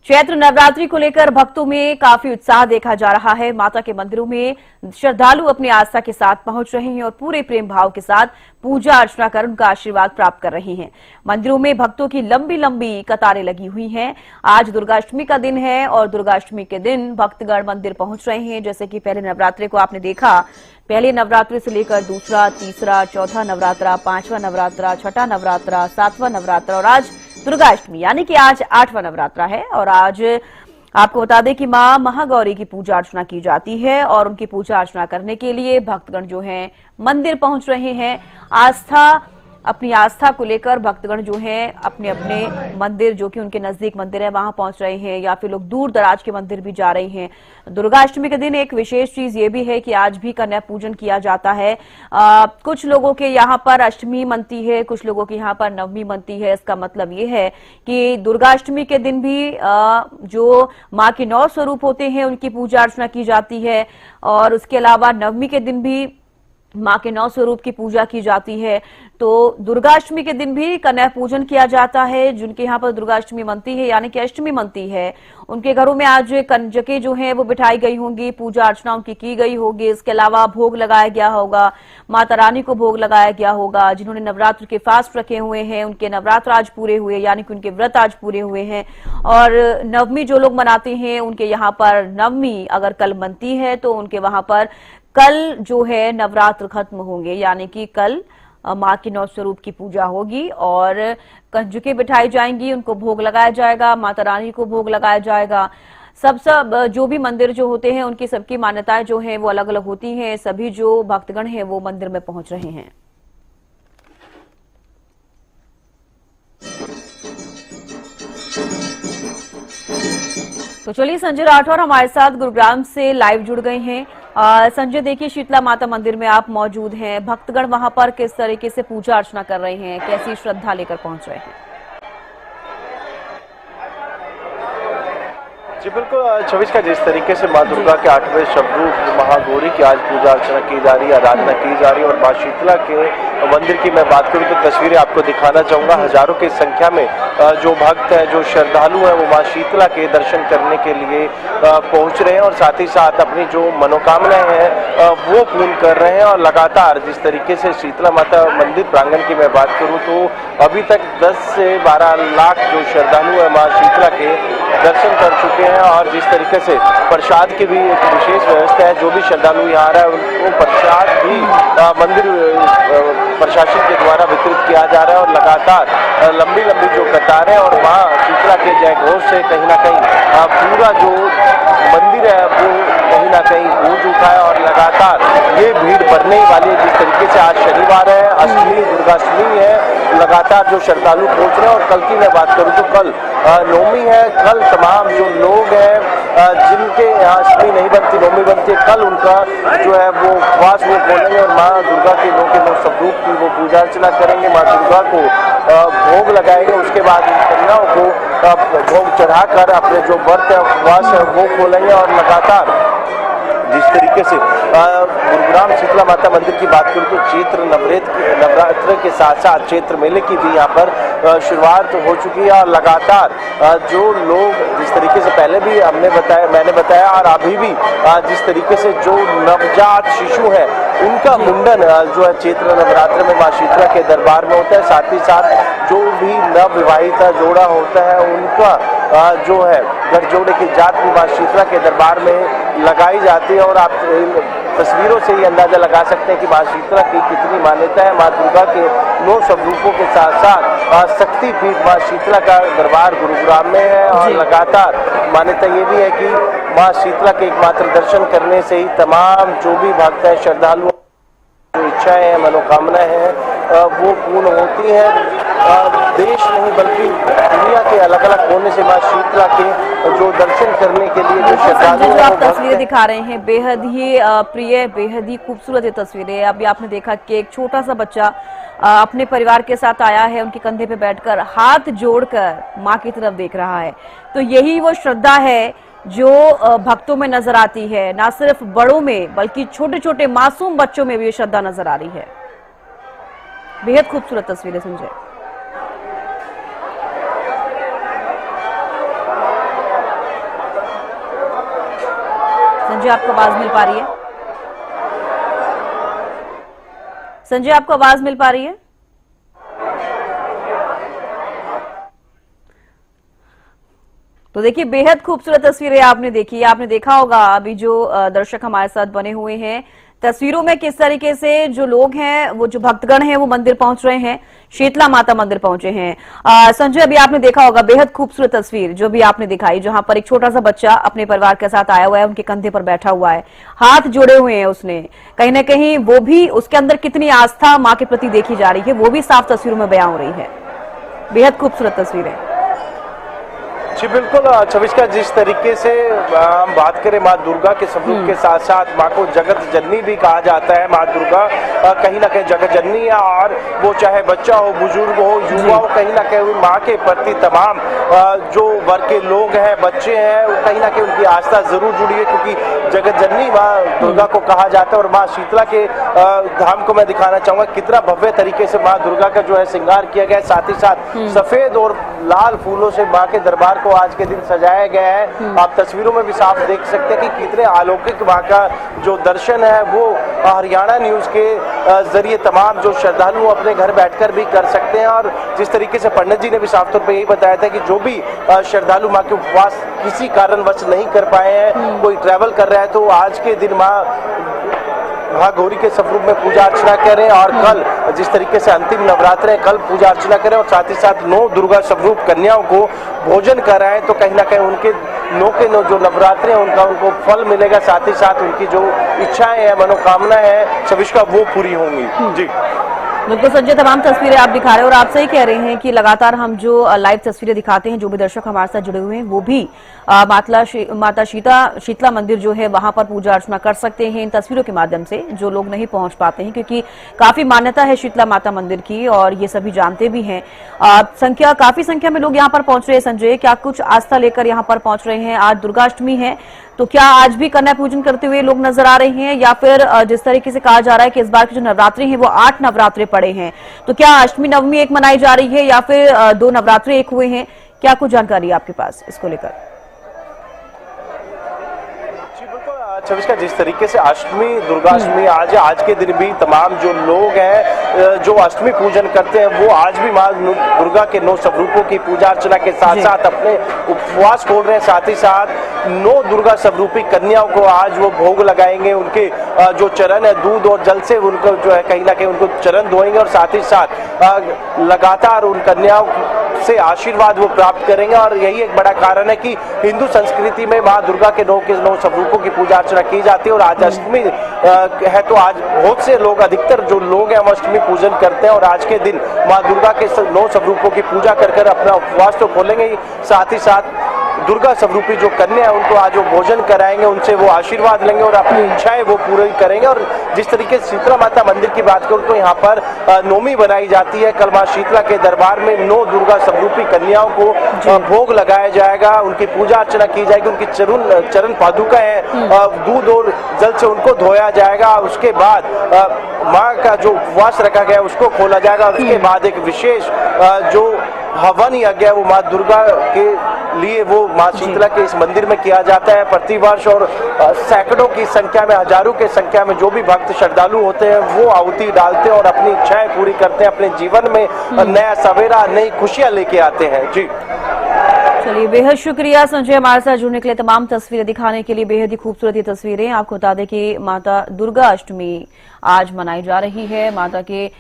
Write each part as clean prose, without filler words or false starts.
चैत्र नवरात्रि को लेकर भक्तों में काफी उत्साह देखा जा रहा है। माता के मंदिरों में श्रद्धालु अपनी आस्था के साथ पहुंच रहे हैं और पूरे प्रेम भाव के साथ पूजा अर्चना कर उनका आशीर्वाद प्राप्त कर रहे हैं। मंदिरों में भक्तों की लंबी लंबी कतारें लगी हुई हैं। आज दुर्गाष्टमी का दिन है और दुर्गाष्टमी के दिन भक्तगण मंदिर पहुंच रहे हैं। जैसे कि पहले नवरात्रि को आपने देखा, पहले नवरात्रि से लेकर दूसरा, तीसरा, चौथा नवरात्रा, पांचवा नवरात्रा, छठा नवरात्रा, सातवां नवरात्रा और आज दुर्गाष्टमी यानी कि आज 8वां नवरात्रा है। और आज आपको बता दें कि मां महागौरी की पूजा अर्चना की जाती है और उनकी पूजा अर्चना करने के लिए भक्तगण जो हैं मंदिर पहुंच रहे हैं। अपनी आस्था को लेकर भक्तगण जो हैं अपने अपने मंदिर, जो कि उनके नजदीक मंदिर है, वहां पहुंच रहे हैं या फिर लोग दूर दराज के मंदिर भी जा रहे हैं। दुर्गाष्टमी के दिन एक विशेष चीज ये भी है कि आज भी कन्या पूजन किया जाता है। कुछ लोगों के यहाँ पर अष्टमी मनती है, कुछ लोगों के यहाँ पर नवमी मनती है। इसका मतलब ये है कि दुर्गाष्टमी के दिन भी जो माँ के 9 स्वरूप होते हैं उनकी पूजा अर्चना की जाती है और उसके अलावा नवमी के दिन भी माँ के 9 स्वरूप की पूजा की जाती है। तो दुर्गाष्टमी के दिन भी कन्या पूजन किया जाता है। जिनके यहाँ पर दुर्गाष्टमी मनती है यानी कि अष्टमी मनती है, उनके घरों में आज कंजकें जो हैं वो बिठाई गई होंगी, पूजा अर्चना उनकी की गई होगी। इसके अलावा भोग लगाया गया होगा, माता रानी को भोग लगाया गया होगा। जिन्होंने नवरात्र के फास्ट रखे हुए हैं उनके नवरात्र आज पूरे हुए, यानी कि उनके व्रत आज पूरे हुए हैं। और नवमी जो लोग मनाते हैं उनके यहाँ पर नवमी अगर कल मनती है तो उनके वहां पर कल जो है नवरात्र खत्म होंगे, यानी कि कल माँ के 9 स्वरूप की पूजा होगी और कंजकें बिठाई जाएंगी, उनको भोग लगाया जाएगा, माता रानी को भोग लगाया जाएगा। सब जो भी मंदिर जो होते हैं उनकी सबकी मान्यताएं जो हैं वो अलग अलग होती हैं। सभी जो भक्तगण हैं वो मंदिर में पहुंच रहे हैं। तो चलिए, संजय राठौर हमारे साथ गुरुग्राम से लाइव जुड़ गए हैं। संजय, देखिए शीतला माता मंदिर में आप मौजूद हैं। भक्तगण वहां पर किस तरीके से पूजा अर्चना कर रहे हैं, कैसी श्रद्धा लेकर पहुंच रहे हैं? जी बिल्कुल, छब्बीस का जिस तरीके से माँ दुर्गा के 8वें स्वरूप महागौरी की आज पूजा अर्चना की जा रही है, आराधना की जा रही है। और माँ शीतला के मंदिर की मैं बात करूं तो तस्वीरें आपको दिखाना चाहूंगा। हजारों की संख्या में जो भक्त हैं, जो श्रद्धालु हैं, वो माँ शीतला के दर्शन करने के लिए पहुंच रहे हैं और साथ ही साथ अपनी जो मनोकामनाएं हैं वो पूर्ण कर रहे हैं। और लगातार जिस तरीके से शीतला माता मंदिर प्रांगण की मैं बात करूं तो अभी तक 10 से 12 लाख जो श्रद्धालु हैं माँ शीतला के दर्शन कर चुके हैं। और जिस तरीके से प्रसाद की भी एक विशेष व्यवस्था है, जो भी श्रद्धालु यहाँ आ रहा है उनको प्रसाद भी मंदिर प्रशासन के द्वारा वितरित किया जा रहा है। और लगातार लंबी लंबी जो कतारें और माँ शीतला के जय घोष से कहीं ना कहीं पूरा जो मंदिर है वो कहीं ना कहीं गूंज उठा है और लगातार ये भीड़ बढ़ने वाली है। जिस तरीके से आज शनिवार है, अष्टमी दुर्गाष्टमी है, लगातार जो श्रद्धालु पहुंच रहे हैं। और कल की मैं बात करूं तो कल नवमी है। कल तमाम जो लोग हैं जिनके यहाँ अष्टमी नहीं बनती, नवमी बनती है, कल उनका जो है वो उपवास वो खोलेंगे और माँ दुर्गा के 9 स्वरूप की वो पूजा अर्चना करेंगे। माँ दुर्गा को भोग लगाएंगे, उसके बाद इन कन्याओं को भोग चढ़ाकर अपने जो व्रत है, उपवास है, वो खोलेंगे। और लगातार जिस तरीके से गुरुग्राम शीतला माता मंदिर की बात करूं तो चैत्र नवरात्र के साथ साथ चैत्र मेले की भी यहाँ पर शुरुआत हो चुकी है। और लगातार जो लोग जिस तरीके से पहले भी मैंने बताया और अभी भी जिस तरीके से जो नवजात शिशु है उनका मुंडन जो है चैत्र नवरात्र में माँ शीतला के दरबार में होता है। साथ ही साथ जो भी नवविवाहित जोड़ा होता है उनका जो है गठजोड़े की जात भी माँ शीतला के दरबार में लगाई जाती है। और आप तस्वीरों से ही अंदाजा लगा सकते हैं कि माँ शीतला की कितनी मान्यता है। माँ दुर्गा के 9 स्वरूपों के साथ साथ शक्ति पीठ माँ शीतला का दरबार गुरुग्राम में है। और लगातार मान्यता ये भी है कि माँ शीतला के एकमात्र दर्शन करने से ही तमाम जो भी भक्त है, श्रद्धालु जो इच्छाएं हैं, मनोकामनाएं हैं वो पूर्ण होती हैं। देश नहीं बल्कि दुनिया के अलग अलग कोने से माँ शीतला के जो दर्शन करने के लिए जो श्रद्धालु जो आप तस्वीरें दिखा रहे हैं बेहद ही प्रिय, बेहद ही खूबसूरत ये तस्वीरें। अभी आपने देखा कि एक छोटा सा बच्चा अपने परिवार के साथ आया है, उनके कंधे पे बैठकर हाथ जोड़कर माँ की तरफ देख रहा है। तो यही वो श्रद्धा है जो भक्तों में नजर आती है, ना सिर्फ बड़ों में बल्कि छोटे छोटे मासूम बच्चों में भी ये श्रद्धा नजर आ रही है। बेहद खूबसूरत तस्वीरें संजय। संजय, आपको आवाज मिल पा रही है? संजय, आपको आवाज मिल पा रही है? तो देखिए, बेहद खूबसूरत तस्वीरें आपने देखी। आपने देखा होगा अभी जो दर्शक हमारे साथ बने हुए हैं, तस्वीरों में किस तरीके से जो लोग हैं, वो जो भक्तगण हैं, वो मंदिर पहुंच रहे हैं, शीतला माता मंदिर पहुंचे हैं। संजय, अभी आपने देखा होगा बेहद खूबसूरत तस्वीर जो भी आपने दिखाई, जहां पर एक छोटा सा बच्चा अपने परिवार के साथ आया हुआ है, उनके कंधे पर बैठा हुआ है, हाथ जोड़े हुए हैं उसने। कहीं ना कहीं वो भी, उसके अंदर कितनी आस्था माँ के प्रति देखी जा रही है, वो भी साफ तस्वीरों में बयां हो रही है। बेहद खूबसूरत तस्वीरें। जी बिल्कुल, छविष्का, जिस तरीके से हम बात करें माँ दुर्गा के स्वरूप के साथ साथ माँ को जगत जननी भी कहा जाता है। माँ दुर्गा कहीं ना कहीं जगत जननी है, और वो चाहे बच्चा हो, बुजुर्ग हो, युवा हो, कहीं ना कहीं माँ के प्रति तमाम जो वर्ग के लोग हैं, बच्चे हैं, वो कहीं ना कहीं उनकी आस्था जरूर जुड़ी है, क्योंकि जगत जननी माँ दुर्गा को कहा जाता है। और माँ शीतला के धाम को मैं दिखाना चाहूंगा कितना भव्य तरीके से माँ दुर्गा का जो है श्रृंगार किया गया है। साथ ही साथ सफेद और लाल फूलों से माँ के दरबार को आज के दिन सजाया गया है। आप तस्वीरों में भी साफ देख सकते हैं कि कितने अलौकिक वहाँ का जो दर्शन है वो हरियाणा न्यूज के जरिए तमाम जो श्रद्धालु अपने घर बैठकर भी कर सकते हैं। और जिस तरीके से पंडित जी ने भी साफ तौर पर यही बताया था कि जो भी श्रद्धालु माँ के उपवास किसी कारणवश नहीं कर पाए हैं, कोई ट्रैवल कर रहा है, तो आज के दिन माँ महागौरी के स्वरूप में पूजा अर्चना करें, और कल जिस तरीके से अंतिम नवरात्र है, कल पूजा अर्चना करें, और साथ ही साथ 9 दुर्गा स्वरूप कन्याओं को भोजन कराएं, तो कहीं ना कहीं उनके 9 के 9 जो नवरात्र है उनको फल मिलेगा। साथ ही साथ उनकी जो इच्छाएं हैं, मनोकामना है सविष्का, वो पूरी होंगी। जी बिल्कुल संजय, तमाम तस्वीरें आप दिखा रहे हैं और आप सही कह रहे हैं कि लगातार हम जो लाइव तस्वीरें दिखाते हैं, जो भी दर्शक हमारे साथ जुड़े हुए हैं, वो भी माता शीतला मंदिर जो है वहां पर पूजा अर्चना कर सकते हैं इन तस्वीरों के माध्यम से, जो लोग नहीं पहुंच पाते हैं, क्योंकि काफी मान्यता है शीतला माता मंदिर की और ये सभी जानते भी हैं। काफी संख्या में लोग यहाँ पर पहुंच रहे हैं। संजय, क्या कुछ आस्था लेकर यहाँ पर पहुंच रहे हैं? आज दुर्गाष्टमी है, तो क्या आज भी कन्या पूजन करते हुए लोग नजर आ रहे हैं, या फिर जिस तरीके से कहा जा रहा है कि इस बार की जो नवरात्रि है वो 8 नवरात्रे पड़े हैं, तो क्या अष्टमी नवमी एक मनाई जा रही है या फिर 2 नवरात्रे एक हुए हैं? क्या कुछ जानकारी है आपके पास इसको लेकर? छविष्का, जिस तरीके से अष्टमी दुर्गाष्टमी आज के दिन भी तमाम जो लोग हैं जो अष्टमी पूजन करते हैं, वो आज भी माँ दुर्गा के 9 स्वरूपों की पूजा अर्चना के साथ साथ अपने उपवास खोल रहे हैं। साथ ही साथ 9 दुर्गा स्वरूपी कन्याओं को आज वो भोग लगाएंगे। उनके जो चरण है, दूध और जल से उनको जो है कहीं ना कहीं उनको चरण धोएंगे, और साथ ही साथ लगातार उन कन्याओं से आशीर्वाद वो प्राप्त करेंगे। और यही एक बड़ा कारण है कि हिंदू संस्कृति में माँ दुर्गा के 9 स्वरूपों की पूजा अर्चना की जाती है। और आज अष्टमी है, तो आज बहुत से लोग, अधिकतर जो लोग हैं, वो अष्टमी पूजन करते हैं, और आज के दिन माँ दुर्गा के 9 स्वरूपों की पूजा कर अपना उपवास तो खोलेंगे। साथ ही साथ दुर्गा स्वरूपी जो कन्या है उनको आज वो भोजन कराएंगे, उनसे वो आशीर्वाद लेंगे और अपनी इच्छाएं वो पूरी करेंगे। और जिस तरीके से शीतला माता मंदिर की बात करूं तो यहाँ पर नौमी बनाई जाती है। कल माँ शीतला के दरबार में 9 दुर्गा स्वरूपी कन्याओं को भोग लगाया जाएगा, उनकी पूजा अर्चना की जाएगी, उनकी चरण पादुका है, दूध और जल से उनको धोया जाएगा। उसके बाद माँ का जो उपवास रखा गया उसको खोला जाएगा। उसके बाद एक विशेष जो हवन यज्ञ है वो माँ दुर्गा के लिए वो माँ शीतला के इस मंदिर में किया जाता है प्रतिवर्ष। और सैकड़ों की संख्या में, हजारों की संख्या में जो भी भक्त श्रद्धालु होते हैं वो आहुति डालते हैं और अपनी इच्छाएं पूरी करते हैं, अपने जीवन में नया सवेरा, नई खुशियां लेके आते हैं। जी चलिए, बेहद शुक्रिया संजय हमारे साथ जुड़ने के लिए, तमाम तस्वीरें दिखाने के लिए। बेहद ही खूबसूरत ये तस्वीरें। आपको बता दें कि माता दुर्गा अष्टमी आज मनाई जा रही है। माता के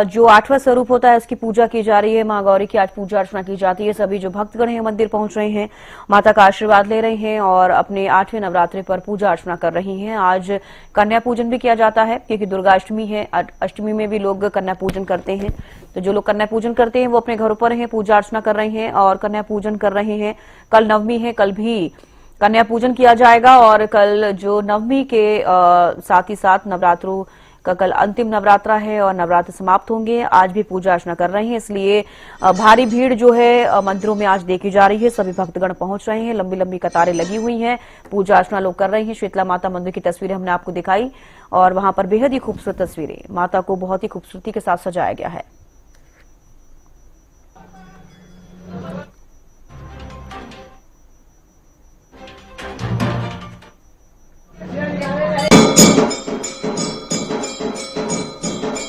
जो 8वां स्वरूप होता है उसकी पूजा की जा रही है। मां गौरी की आज पूजा अर्चना की जाती है। सभी जो भक्तगण हैं मंदिर पहुंच रहे हैं, माता का आशीर्वाद ले रहे हैं और अपने 8वें नवरात्रि पर पूजा अर्चना कर रही हैं। आज कन्या पूजन भी किया जाता है, क्योंकि दुर्गा अष्टमी है। अष्टमी में भी लोग कन्या पूजन करते हैं, तो जो लोग कन्या पूजन करते हैं वो अपने घरों पर हैं, पूजा अर्चना कर रहे हैं और कन्या पूजन कर रहे हैं। कल नवमी है, कल भी कन्या पूजन किया जाएगा और कल जो नवमी के साथ ही साथ नवरात्रों का कल अंतिम नवरात्रा है और नवरात्र समाप्त होंगे। आज भी पूजा अर्चना कर रहे हैं, इसलिए भारी भीड़ जो है मंदिरों में आज देखी जा रही है। सभी भक्तगण पहुंच रहे हैं, लंबी लंबी कतारें लगी हुई हैं, पूजा अर्चना लोग कर रहे हैं। शीतला माता मंदिर की तस्वीरें हमने आपको दिखाई और वहां पर बेहद ही खूबसूरत तस्वीरें, माता को बहुत ही खूबसूरती के साथ सजाया गया है।